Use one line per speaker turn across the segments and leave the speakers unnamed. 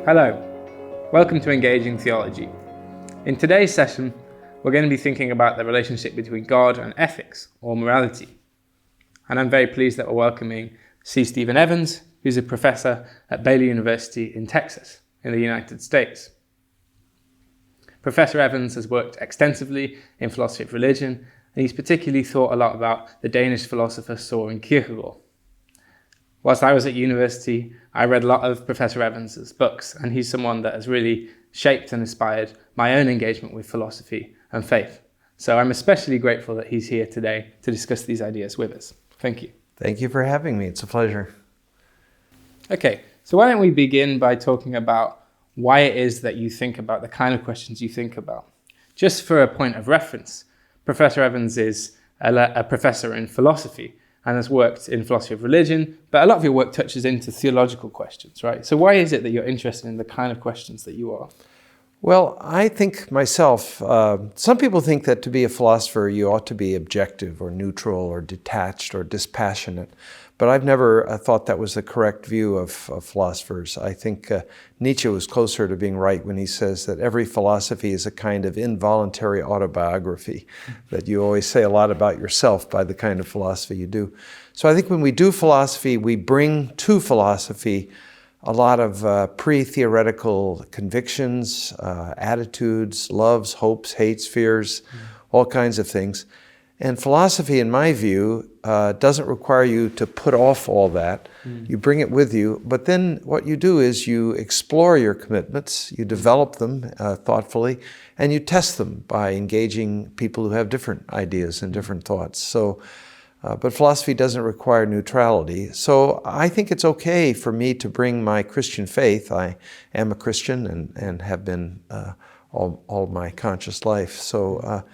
Hello, welcome to Engaging Theology. In today's session, we're going to be thinking about the relationship between God and ethics, or morality. And I'm very pleased that we're welcoming C. Stephen Evans, who's a professor at Baylor University in Texas, in the United States. Professor Evans has worked extensively in philosophy of religion, and he's particularly thought a lot about the Danish philosopher Søren Kierkegaard. Whilst I was at university, I read a lot of Professor Evans's books, and he's someone that has really shaped and inspired my own engagement with philosophy and faith. So I'm especially grateful that he's here today to discuss these ideas with us. Thank you.
Thank you for having me. It's a pleasure.
Okay, so why don't we begin by talking about why it is that you think about the kind of questions you think about. Just for a point of reference, Professor Evans is a professor in philosophy and has worked in philosophy of religion, but a lot of your work touches into theological questions, right? So why is it that you're interested in the kind of questions that you are?
Well, I think myself, some people think that to be a philosopher, you ought to be objective or neutral or detached or dispassionate. But I've never thought that was the correct view of philosophers. I think Nietzsche was closer to being right when he says that every philosophy is a kind of involuntary autobiography, that you always say a lot about yourself by the kind of philosophy you do. So I think when we do philosophy, we bring to philosophy a lot of pre-theoretical convictions, attitudes, loves, hopes, hates, fears, all kinds of things. And philosophy, in my view, doesn't require you to put off all that. You bring it with you, but then what you do is you explore your commitments, you develop them thoughtfully, and you test them by engaging people who have different ideas and different thoughts. So, but philosophy doesn't require neutrality. So I think it's okay for me to bring my Christian faith. I am a Christian and have been all my conscious life. So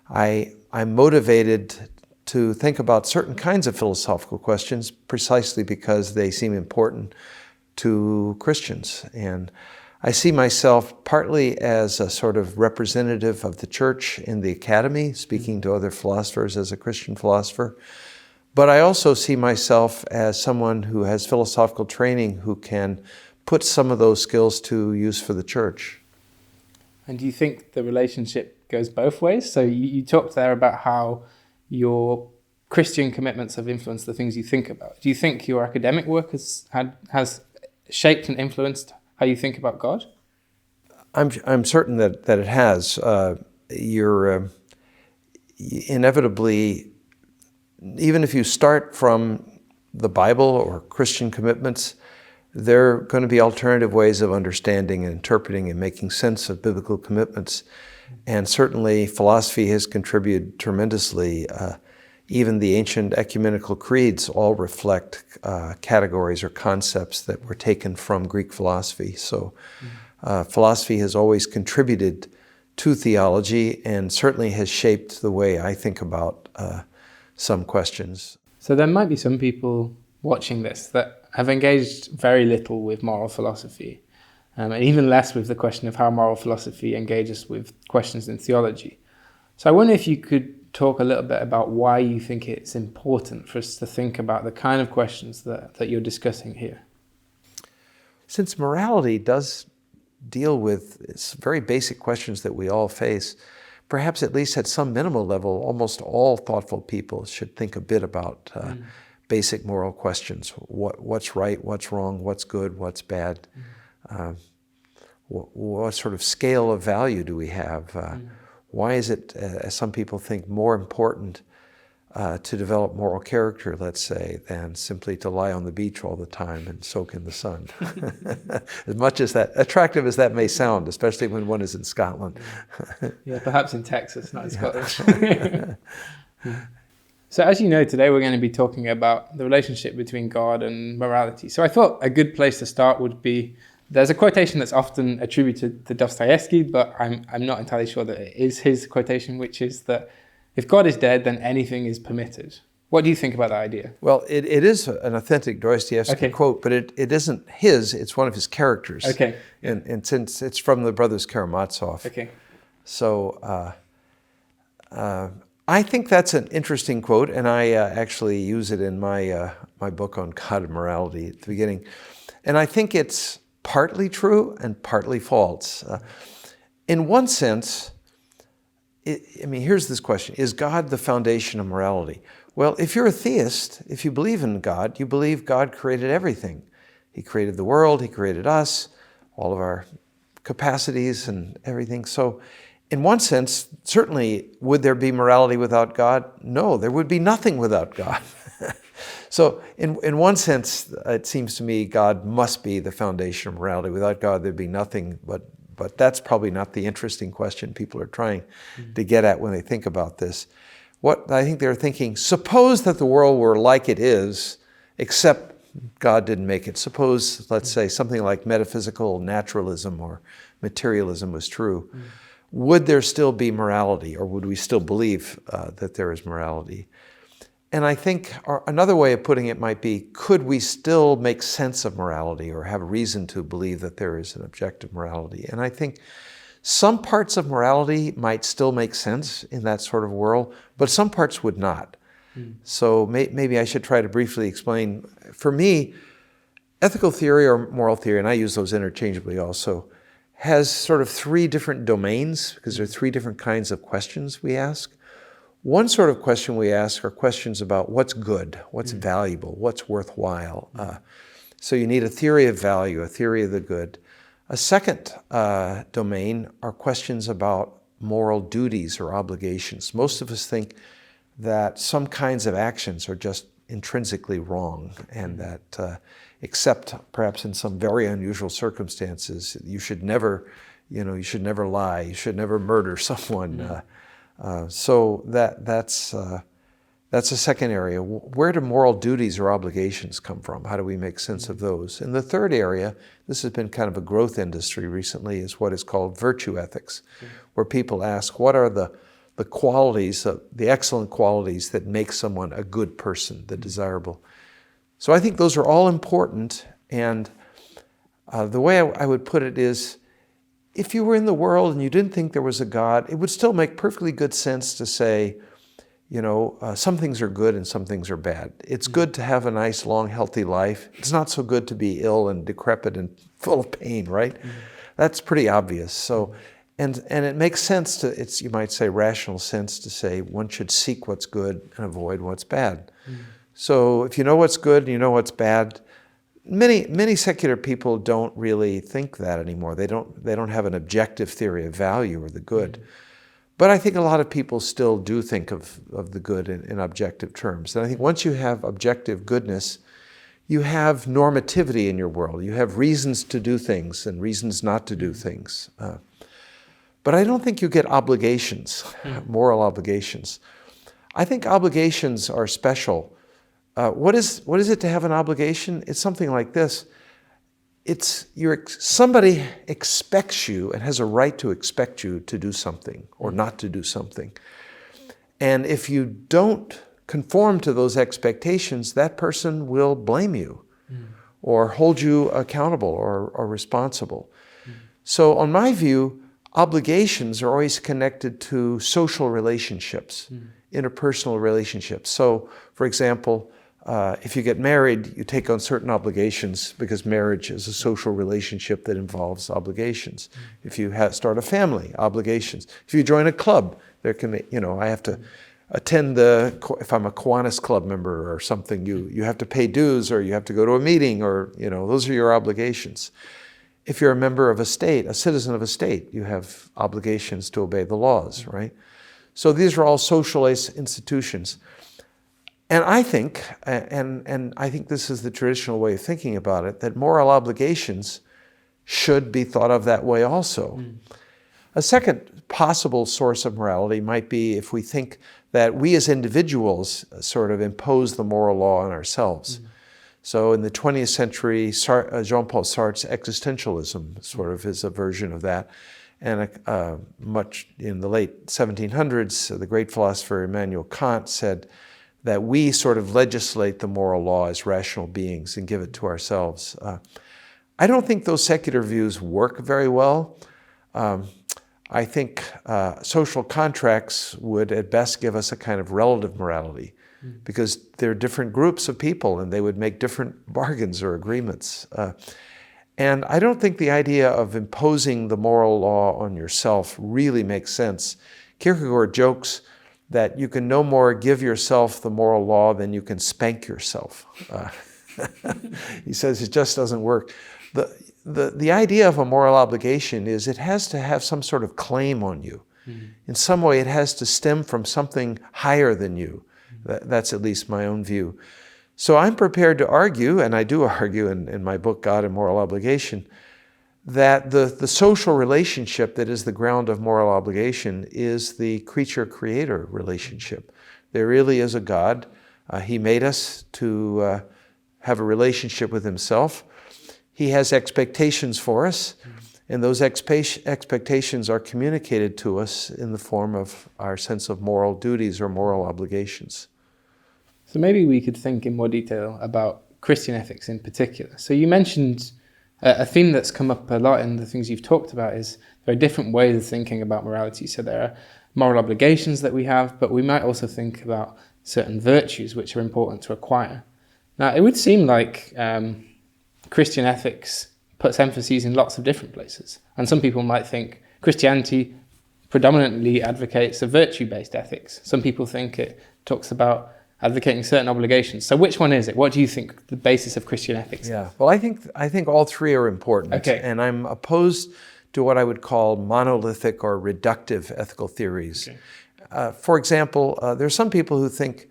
I'm motivated to think about certain kinds of philosophical questions precisely because they seem important to Christians. And I see myself partly as a sort of representative of the church in the academy, speaking to other philosophers as a Christian philosopher. But I also see myself as someone who has philosophical training who can put some of those skills to use for the church.
And do you think the relationship goes both ways? So you talked there about how your Christian commitments have influenced the things you think about. Do you think your academic work has shaped and influenced how you think about God?
I'm certain that it has. You're inevitably, even if you start from the Bible or Christian commitments, there are going to be alternative ways of understanding and interpreting and making sense of biblical commitments. And certainly philosophy has contributed tremendously. Even the ancient ecumenical creeds all reflect categories or concepts that were taken from Greek philosophy. So philosophy has always contributed to theology and certainly has shaped the way I think about some questions.
So there might be some people watching this that have engaged very little with moral philosophy, and even less with the question of how moral philosophy engages with questions in theology. So I wonder if you could talk a little bit about why you think it's important for us to think about the kind of questions that you're discussing here.
Since morality does deal with very basic questions that we all face, perhaps at least at some minimal level, almost all thoughtful people should think a bit about basic moral questions. What's right, what's wrong, what's good, what's bad? What sort of scale of value do we have? Why is it, as some people think, more important to develop moral character, let's say, than simply to lie on the beach all the time and soak in the sun? As much as that, attractive as that may sound, especially when one is in Scotland.
Yeah, perhaps in Texas, not in Scotland. So as you know, today we're going to be talking about the relationship between God and morality. So I thought a good place to start would be, there's a quotation that's often attributed to Dostoevsky, but I'm not entirely sure that it is his quotation, which is that if God is dead, then anything is permitted. What do you think about that idea?
Well, it is an authentic Dostoevsky quote, but it isn't his, it's one of his characters.
Okay.
And since it's from the brothers Karamazov.
Okay.
So I think that's an interesting quote, and I actually use it in my book on God and morality at the beginning. And I think it's partly true and partly false. In one sense, here's this question: is God the foundation of morality? Well, if you're a theist, if you believe in God, you believe God created everything. He created the world, He created us, all of our capacities and everything. So in one sense, certainly, would there be morality without God? No, there would be nothing without God. So in one sense, it seems to me God must be the foundation of morality. Without God, there'd be nothing. But that's probably not the interesting question people are trying to get at when they think about this. What I think they're thinking, suppose that the world were like it is, except God didn't make it. Suppose, let's say, something like metaphysical naturalism or materialism was true. Would there still be morality, or would we still believe that there is morality? And I think another way of putting it might be, could we still make sense of morality or have reason to believe that there is an objective morality? And I think some parts of morality might still make sense in that sort of world, but some parts would not. So maybe I should try to briefly explain. For me, ethical theory or moral theory, and I use those interchangeably also, has sort of three different domains, because there are three different kinds of questions we ask. One sort of question we ask are questions about what's good, what's valuable, what's worthwhile. So you need a theory of value, a theory of the good. A second domain are questions about moral duties or obligations. Most of us think that some kinds of actions are just intrinsically wrong, and that except perhaps in some very unusual circumstances, you should never lie, you should never murder someone. So that's a second area. Where do moral duties or obligations come from? How do we make sense of those? And the third area, this has been kind of a growth industry recently, is what is called virtue ethics, where people ask, what are the qualities, the excellent qualities that make someone a good person, the desirable? So I think those are all important, and the way I would put it is, if you were in the world and you didn't think there was a God, it would still make perfectly good sense to say, some things are good and some things are bad. It's good to have a nice, long, healthy life. It's not so good to be ill and decrepit and full of pain, right? That's pretty obvious. So, and it makes sense it's, you might say, rational sense to say one should seek what's good and avoid what's bad. So if you know what's good and you know what's bad, many secular people don't really think that anymore. They don't have an objective theory of value or the good. But I think a lot of people still do think of the good in objective terms. And I think once you have objective goodness, you have normativity in your world. You have reasons to do things and reasons not to do things. But I don't think you get obligations, moral obligations. I think obligations are special. What is it to have an obligation? It's something like this. Somebody expects you and has a right to expect you to do something or not to do something. And if you don't conform to those expectations, that person will blame you or hold you accountable or responsible. So on my view, obligations are always connected to social relationships, interpersonal relationships. So, for example, if you get married, you take on certain obligations because marriage is a social relationship that involves obligations. If you start a family, obligations. If you join a club, there can be, I have to attend if I'm a Kiwanis Club member or something, you have to pay dues or you have to go to a meeting or, those are your obligations. If you're a member of a state, a citizen of a state, you have obligations to obey the laws, right? So these are all socialized institutions. And I think, and I think this is the traditional way of thinking about it, that moral obligations should be thought of that way also. A second possible source of morality might be if we think that we as individuals sort of impose the moral law on ourselves. So in the 20th century, Jean-Paul Sartre's existentialism sort of is a version of that. And much in the late 1700s, the great philosopher Immanuel Kant said that we sort of legislate the moral law as rational beings and give it to ourselves. I don't think those secular views work very well. I think social contracts would at best give us a kind of relative morality because there are different groups of people and they would make different bargains or agreements. And I don't think the idea of imposing the moral law on yourself really makes sense. Kierkegaard jokes that you can no more give yourself the moral law than you can spank yourself. He says it just doesn't work. The idea of a moral obligation is it has to have some sort of claim on you. In some way, it has to stem from something higher than you. That's at least my own view. So I'm prepared to argue, and I do argue in my book, God and Moral Obligation, that the social relationship that is the ground of moral obligation is the creature-creator relationship. There really is a God. He made us to have a relationship with himself. He has expectations for us, and those expectations are communicated to us in the form of our sense of moral duties or moral obligations.
So maybe we could think in more detail about Christian ethics in particular. So you mentioned a theme that's come up a lot in the things you've talked about is there are different ways of thinking about morality. So there are moral obligations that we have, but we might also think about certain virtues which are important to acquire. Now, it would seem like Christian ethics puts emphases in lots of different places. And some people might think Christianity predominantly advocates a virtue-based ethics. Some people think it talks about advocating certain obligations. So which one is it? What do you think the basis of Christian ethics is?
Yeah, well, I think all three are important.
Okay.
And I'm opposed to what I would call monolithic or reductive ethical theories. Okay. For example, there are some people who think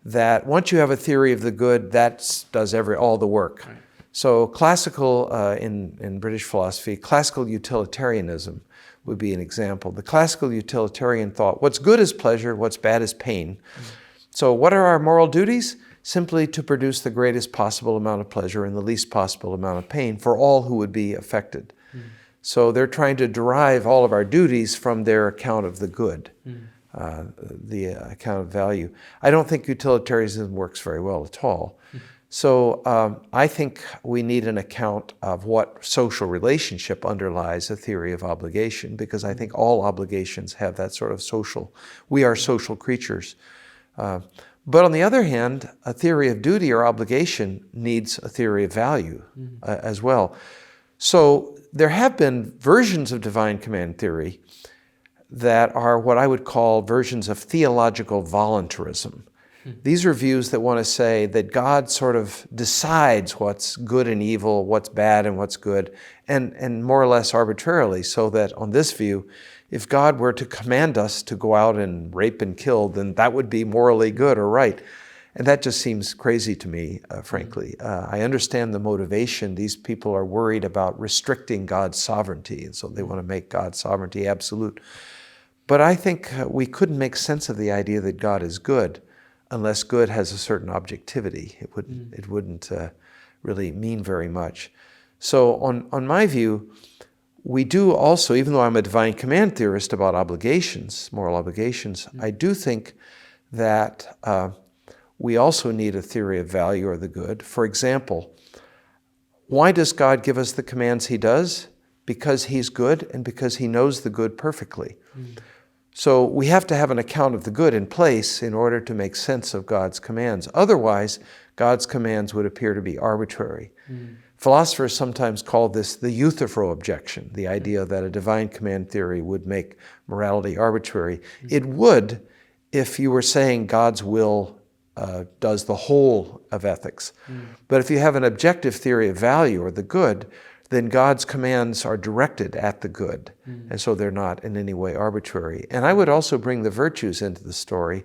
that once you have a theory of the good, that does all the work. Right. So classical, in British philosophy, classical utilitarianism would be an example. The classical utilitarian thought, what's good is pleasure, what's bad is pain. So what are our moral duties? Simply to produce the greatest possible amount of pleasure and the least possible amount of pain for all who would be affected. So they're trying to derive all of our duties from their account of the good, the account of value. I don't think utilitarianism works very well at all. So I think we need an account of what social relationship underlies a theory of obligation, because I think all obligations have that sort of we are social creatures. But on the other hand, a theory of duty or obligation needs a theory of value as well. So there have been versions of divine command theory that are what I would call versions of theological voluntarism. These are views that want to say that God sort of decides what's good and evil, what's bad and what's good, and more or less arbitrarily, so that on this view, if God were to command us to go out and rape and kill, then that would be morally good or right. And that just seems crazy to me, frankly. I understand the motivation. These people are worried about restricting God's sovereignty, and so they want to make God's sovereignty absolute. But I think we couldn't make sense of the idea that God is good unless good has a certain objectivity. It wouldn't really mean very much. So on my view, we do also, even though I'm a divine command theorist about obligations, moral obligations, I do think that we also need a theory of value or the good. For example, why does God give us the commands he does? Because he's good and because he knows the good perfectly. So we have to have an account of the good in place in order to make sense of God's commands. Otherwise, God's commands would appear to be arbitrary. Philosophers sometimes call this the Euthyphro objection, the idea that a divine command theory would make morality arbitrary. It would if you were saying God's will does the whole of ethics. But if you have an objective theory of value or the good, then God's commands are directed at the good, and so they're not in any way arbitrary. And I would also bring the virtues into the story.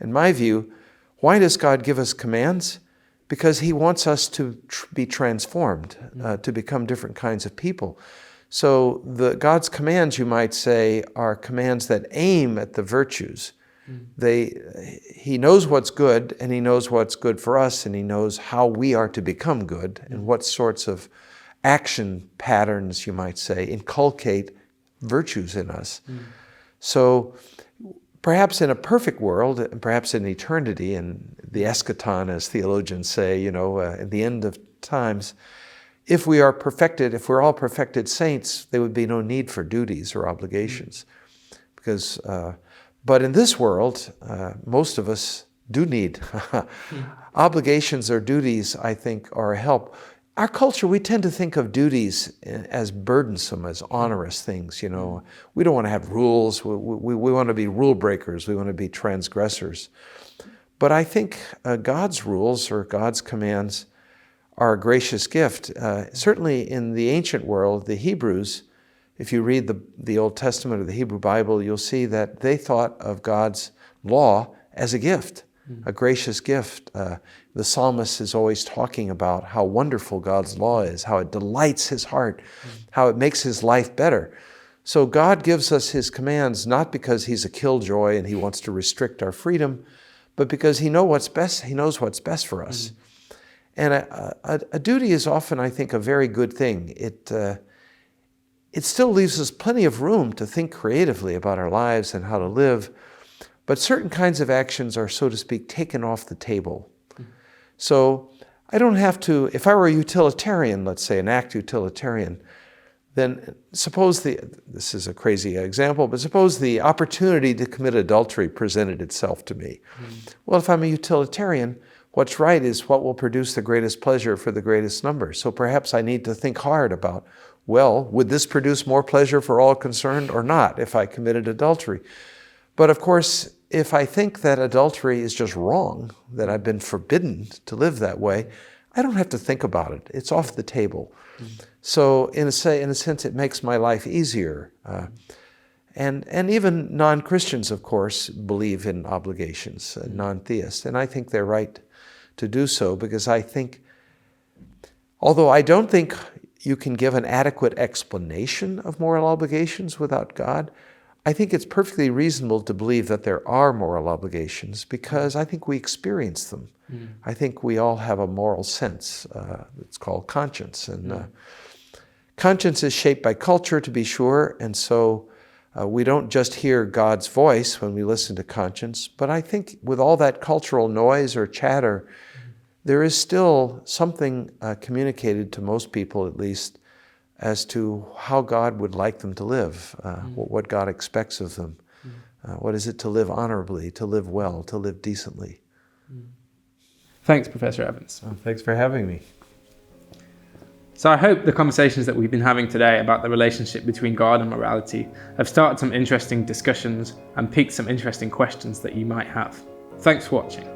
In my view, why does God give us commands? Because he wants us to be transformed, to become different kinds of people. So God's commands, you might say, are commands that aim at the virtues. He knows what's good, and he knows what's good for us, and he knows how we are to become good, and what sorts of action patterns, you might say, inculcate virtues in us. So perhaps in a perfect world, and perhaps in eternity, and the eschaton, as theologians say, at the end of times, if we are perfected, if we're all perfected saints, there would be no need for duties or obligations. But in this world, most of us do need obligations or duties, I think, are a help. our culture, we tend to think of duties as burdensome, as onerous things. You know, we don't want to have rules. We want to be rule breakers. We want to be transgressors. But I think God's rules or God's commands are a gracious gift. Certainly in the ancient world, the Hebrews, if you read the Old Testament or the Hebrew Bible, you'll see that they thought of God's law as a gift, a gracious gift. The psalmist is always talking about how wonderful God's law is, how it delights his heart, how it makes his life better. So God gives us his commands not because he's a killjoy and he wants to restrict our freedom, but because he knows what's best. He knows what's best for us. And a duty is often, I think, a very good thing. It still leaves us plenty of room to think creatively about our lives and how to live. But certain kinds of actions are, so to speak, taken off the table. So I don't have to, if I were a utilitarian, let's say, an act utilitarian, then suppose this is a crazy example, but suppose the opportunity to commit adultery presented itself to me. Well, if I'm a utilitarian, what's right is what will produce the greatest pleasure for the greatest number. So perhaps I need to think hard about, well, would this produce more pleasure for all concerned or not if I committed adultery? But of course, if I think that adultery is just wrong, that I've been forbidden to live that way, I don't have to think about it. It's off the table. So in a sense, it makes my life easier. And even non-Christians, of course, believe in obligations, non-theists. And I think they're right to do so, because I think, although I don't think you can give an adequate explanation of moral obligations without God, I think it's perfectly reasonable to believe that there are moral obligations, because I think we experience them. I think we all have a moral sense. It's called conscience. And conscience is shaped by culture, to be sure, and so we don't just hear God's voice when we listen to conscience, but I think with all that cultural noise or chatter, there is still something communicated to most people, at least, as to how God would like them to live, what God expects of them. What is it to live honorably, to live well, to live decently?
Thanks, Professor Evans.
Oh, thanks for having me.
So I hope the conversations that we've been having today about the relationship between God and morality have started some interesting discussions and piqued some interesting questions that you might have. Thanks for watching.